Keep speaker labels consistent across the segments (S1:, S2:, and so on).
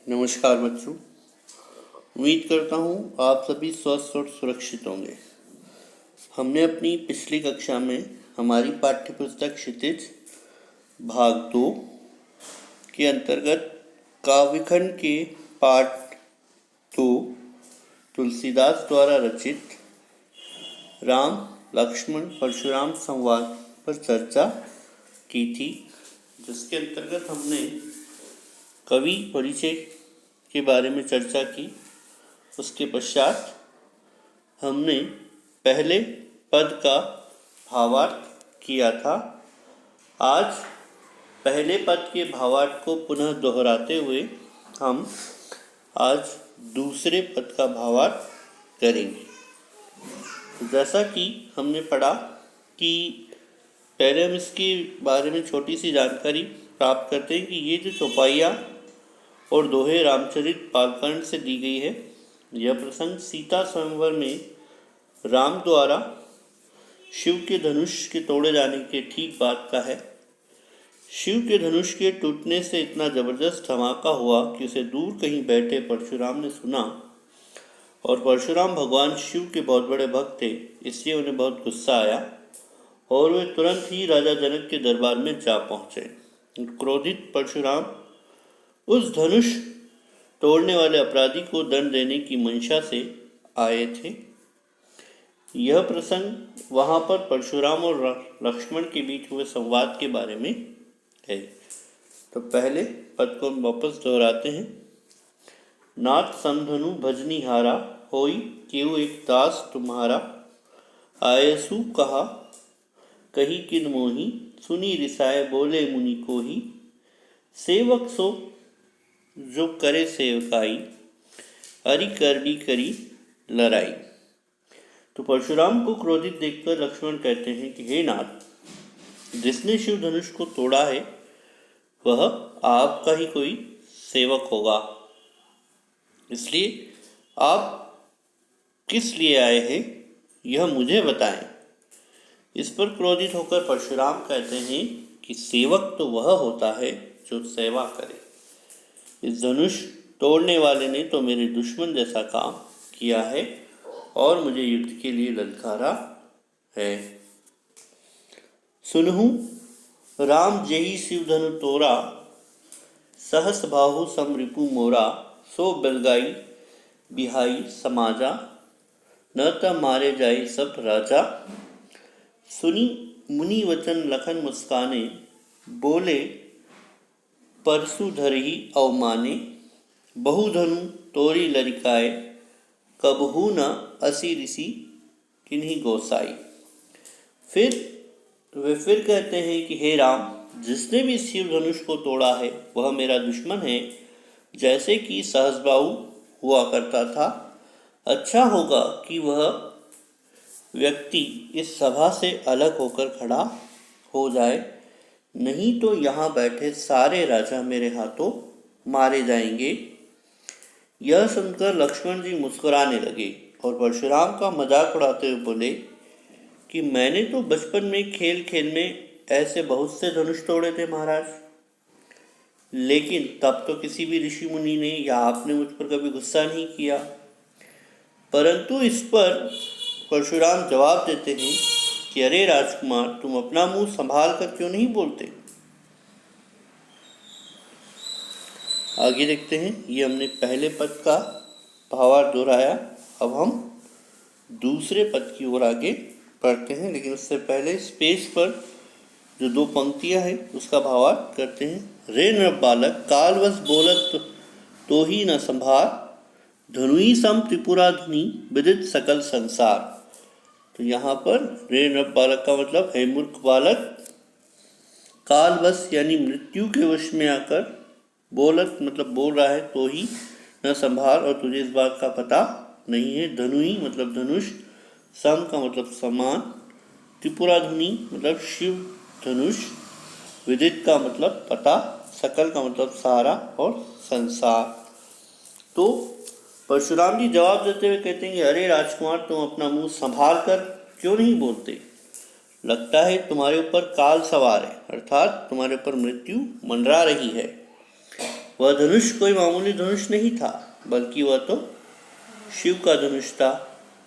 S1: नमस्कार बच्चों। उम्मीद करता हूँ आप सभी स्वस्थ और सुरक्षित होंगे। हमने अपनी पिछली कक्षा में हमारी पाठ्य पुस्तक क्षितिज भाग 2 के अंतर्गत काव्यखंड के पाठ 2 तुलसीदास द्वारा रचित राम लक्ष्मण परशुराम संवाद पर चर्चा की थी, जिसके अंतर्गत हमने कवि परिचय के बारे में चर्चा की। उसके पश्चात हमने पहले पद का भावार्थ किया था। आज पहले पद के भावार्थ को पुनः दोहराते हुए हम आज दूसरे पद का भावार्थ करेंगे। जैसा कि हमने पढ़ा कि पहले हम इसके बारे में छोटी सी जानकारी प्राप्त करते हैं कि ये जो चौपाइयाँ और दोहे रामचरित बालकांड से दी गई है, यह प्रसंग सीता स्वयंवर में राम द्वारा शिव के धनुष के तोड़े जाने के ठीक बाद का है। शिव के धनुष के टूटने से इतना जबरदस्त धमाका हुआ कि उसे दूर कहीं बैठे परशुराम ने सुना, और परशुराम भगवान शिव के बहुत बड़े भक्त थे, इसलिए उन्हें बहुत गुस्सा आया और वे तुरंत ही राजा जनक के दरबार में जा पहुँचे। क्रोधित परशुराम उस धनुष तोड़ने वाले अपराधी को दंड देने की मंशा से आए थे। यह प्रसंग वहाँ पर परशुराम और लक्ष्मण के बीच हुए संवाद के बारे में है। तो पहले पद को हम वापस दोहराते हैं। नाथ समधनु भजनी हारा, होई केहू एक दास तुम्हारा। आयसु कहा कही किन मोही, सुनी रिसाए बोले मुनि को ही। सेवक सो जो करे सेवकाई, हरि करनी करी लड़ाई। तो परशुराम को क्रोधित देखकर लक्ष्मण कहते हैं कि हे नाथ, जिसने शिव धनुष को तोड़ा है वह आपका ही कोई सेवक होगा, इसलिए आप किस लिए आए हैं यह मुझे बताएं। इस पर क्रोधित होकर परशुराम कहते हैं कि सेवक तो वह होता है जो सेवा करे। इस धनुष तोड़ने वाले ने तो मेरे दुश्मन जैसा काम किया है और मुझे युद्ध के लिए ललकारा है। सुनहु राम जेहि शिव धनु तोरा, सहस बाहु सम रिपु मोरा। सो बलगाई बिहाई समाजा, न त मारे जाए सब राजा। सुनी मुनि वचन लखन मुस्काने, बोले परसु धरहि अवमाने। बहुधनु तोरी लरिकाए, कबहू न असी ऋषि किन्हीं गोसाई। वे फिर कहते हैं कि हे राम, जिसने भी शिव धनुष को तोड़ा है वह मेरा दुश्मन है, जैसे कि सहस्बाहु हुआ करता था। अच्छा होगा कि वह व्यक्ति इस सभा से अलग होकर खड़ा हो जाए, नहीं तो यहाँ बैठे सारे राजा मेरे हाथों मारे जाएंगे। यह सुनकर लक्ष्मण जी मुस्कुराने लगे और परशुराम का मजाक उड़ाते हुए बोले कि मैंने तो बचपन में खेल खेल में ऐसे बहुत से धनुष तोड़े थे महाराज, लेकिन तब तो किसी भी ऋषि मुनि ने या आपने मुझ पर कभी गुस्सा नहीं किया। परंतु इस पर परशुराम जवाब देते हैं कि अरे राजकुमार, तुम अपना मुंह संभाल कर क्यों नहीं बोलते। आगे देखते हैं। ये हमने पहले पद का भावार्थ दोहराया। अब हम दूसरे पद की ओर आगे पढ़ते हैं, लेकिन उससे पहले स्पेस पर जो 2 पंक्तियां हैं उसका भावार्थ करते हैं। रे नृप बालक कालवश बोलत तो ही न संभार, धनुई सम त्रिपुराधुनी विदित सकल संसार। तो यहाँ पर रे नृप बालक का मतलब है मूर्ख बालक, कालवश यानी मृत्यु के वश में आकर, बोलत मतलब बोल रहा है, तो ही न संभार और तुझे इस बात का पता नहीं है। धनुई मतलब धनुष, सम का मतलब समान, त्रिपुराधुनी मतलब शिव धनुष, विदित का मतलब पता, सकल का मतलब सारा और संसार। तो परशुराम जी जवाब देते हुए कहते हैं कि अरे राजकुमार, तुम अपना मुंह संभाल कर क्यों नहीं बोलते। लगता है तुम्हारे ऊपर काल सवार है, अर्थात तुम्हारे ऊपर मृत्यु मंडरा रही है। वह धनुष कोई मामूली धनुष नहीं था, बल्कि वह तो शिव का धनुष था,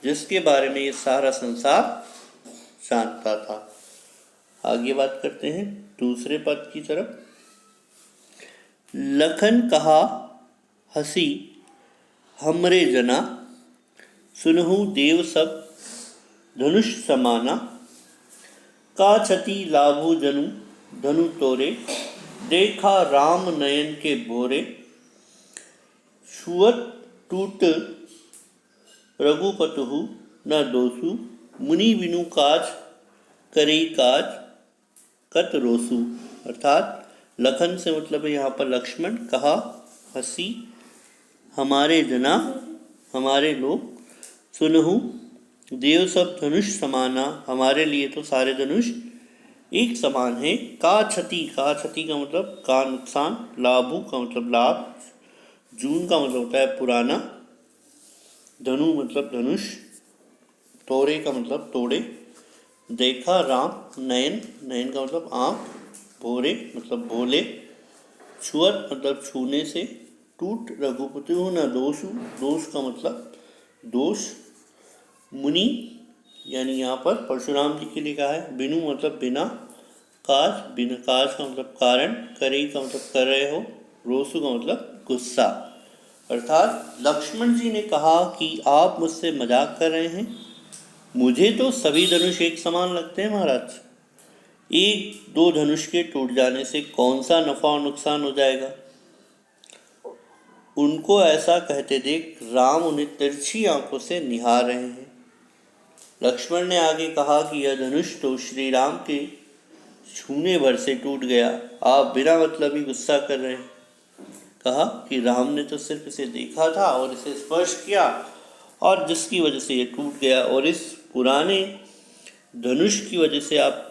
S1: जिसके बारे में ये सारा संसार जानता था। आगे बात करते हैं दूसरे पद की तरफ। लखन कहा हसी हमरे जना, सुनहु देव सब धनुष समाना। का छति लाभु जनु धनु तोरे, देखा राम नयन के भोरे। छुअत टूट रघुपतहु न दोषु, मुनि बिनु काज करे काज कत रोसु। अर्थात लखन से मतलब है यहाँ पर लक्ष्मण। कहा हसी हमारे जना, हमारे लोग। सुनहु देव सब धनुष समाना, हमारे लिए तो सारे धनुष एक समान है। का क्षति, का क्षति का मतलब का नुकसान, लाभु का मतलब लाभ, जून का मतलब होता है पुराना, धनु मतलब धनुष, तोरे का मतलब तोड़े, देखा राम नयन, नयन का मतलब आँख, भोरे मतलब भोले, छुअत मतलब छूने से, टूट रघुपति न दोषु, दोष का मतलब दोष, मुनि यानी यहाँ पर परशुराम जी के लिए कहा है, बिनु मतलब बिना, काज बिना, काज का मतलब कारण, करे का मतलब कर रहे हो, रोसु का मतलब गुस्सा। अर्थात लक्ष्मण जी ने कहा कि आप मुझसे मजाक कर रहे हैं, मुझे तो सभी धनुष एक समान लगते हैं महाराज, एक दो धनुष के टूट जाने से कौन सा नफा और नुकसान हो जाएगा। उनको ऐसा कहते देख राम उन्हें तिरछी आंखों से निहार रहे हैं। लक्ष्मण ने आगे कहा कि यह धनुष तो श्री राम के छूने भर से टूट गया, आप बिना मतलब ही गुस्सा कर रहे हैं। कहा कि राम ने तो सिर्फ इसे देखा था और इसे स्पर्श किया, और जिसकी वजह से ये टूट गया, और इस पुराने धनुष की वजह से आप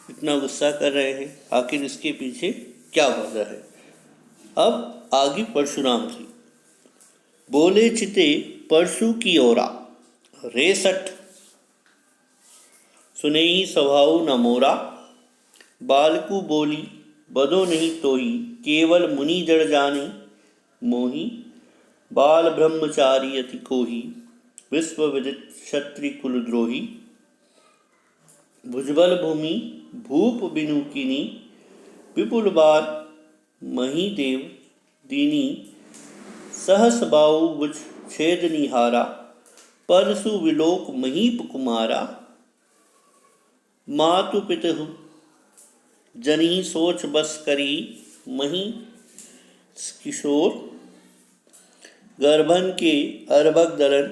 S1: इतना गुस्सा कर रहे हैं, आखिर इसके पीछे क्या वजह है। अब आगे परशुराम जी बोले, चिते परशु की ओरा, रेसठ सुनेही स्वभाव न मोरा। बालकु बोली बदो नहीं तोही, केवल मुनि जड़ जानी मोही। बाल ब्रह्मचारी अति कोही, विश्व विदित क्षत्रि कुलद्रोही। भुजबल भूमि भूप बिनु किनी, विपुल बाल मही देव दीनी। सहस बाहु भुज छेद निहारा, परसु विलोक महीप कुमारा। मातु पितहु जनी सोच बस करी, मही किशोर। गर्भन के अर्भक दलन,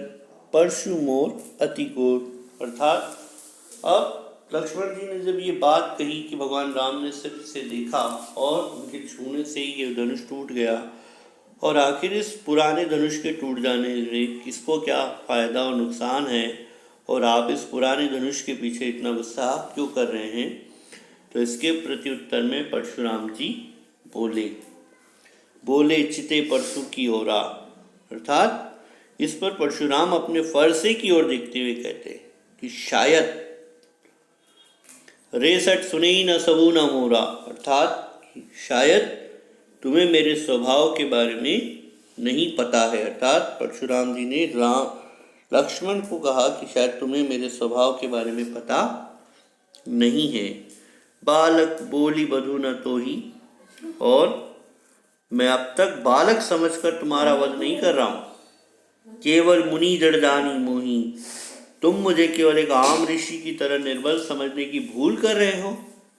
S1: परशु मोर अति गोर। अर्थात अब लक्ष्मण जी ने जब ये बात कही कि भगवान राम ने सिर्फ से देखा और उनके छूने से ही ये धनुष टूट गया, और आखिर इस पुराने धनुष के टूट जाने से किसको क्या फ़ायदा और नुकसान है, और आप इस पुराने धनुष के पीछे इतना गुस्सा क्यों कर रहे हैं, तो इसके प्रत्युत्तर में परशुराम जी बोले चिते परशु की ओरा। अर्थात इस पर परशुराम अपने फरसे की ओर देखते हुए कहते हैं कि शायद रेसठ सुने ही न सबू न मोरा। अर्थात शायद तुम्हें मेरे स्वभाव के बारे में नहीं पता है। अर्थात परशुराम जी ने लक्ष्मण को कहा कि शायद तुम्हें मेरे स्वभाव के बारे में पता नहीं है। बालक बोली बधु न तोही, और मैं अब तक बालक समझकर तुम्हारा वध नहीं कर रहा हूँ। केवल मुनि जड़ जानी मोही, तुम मुझे केवल एक आम ऋषि की तरह निर्बल समझने की भूल कर रहे हो।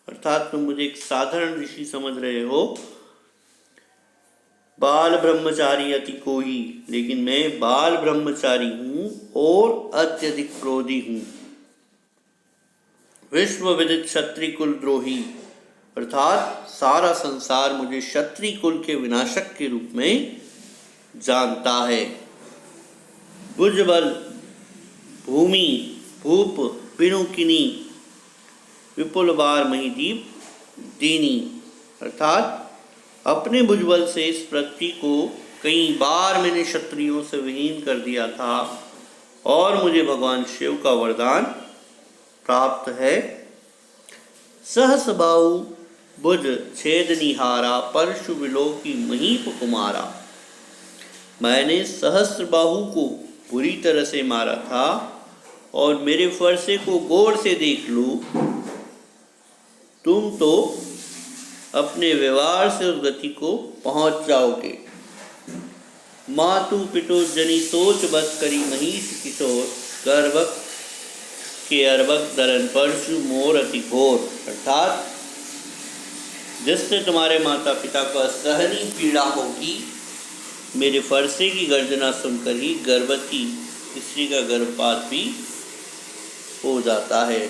S1: अर्थात तुम मुझे एक साधारण ऋषि समझ रहे हो। बाल ब्रह्मचारी अति कोही, लेकिन मैं बाल ब्रह्मचारी हूँ और अत्यधिक क्रोधी हूँ। विश्व विदित क्षत्रि कुल द्रोही, अर्थात सारा संसार मुझे क्षत्रि कुल के विनाशक के रूप में जानता है। भुजबल भूमि भूप पिनुकिनी, विपुल बार महीदीप दीनी। अर्थात अपने भुजबल से इस पृथ्वी को कई बार मैंने क्षत्रियों से विहीन कर दिया था, और मुझे भगवान शिव का वरदान प्राप्त है। सहस बाहु बुध छेद निहारा, परशु विलोकी महीप कुमारा। मैंने सहस्त्र बाहु को बुरी तरह से मारा था, और मेरे फरसे को गौर से देख लो, तुम तो अपने व्यवहार से उस गति को पहुंच जाओगे। मातु पितु जनी सोच बस करी, महीष किशोर गर्भक के अर्भक दरन, परशु मोर अति घोर। अर्थात जिससे तुम्हारे माता पिता को असहनीय पीड़ा होगी, मेरे फरसे की गर्जना सुनकर ही गर्भवती स्त्री का गर्भपात भी हो जाता है।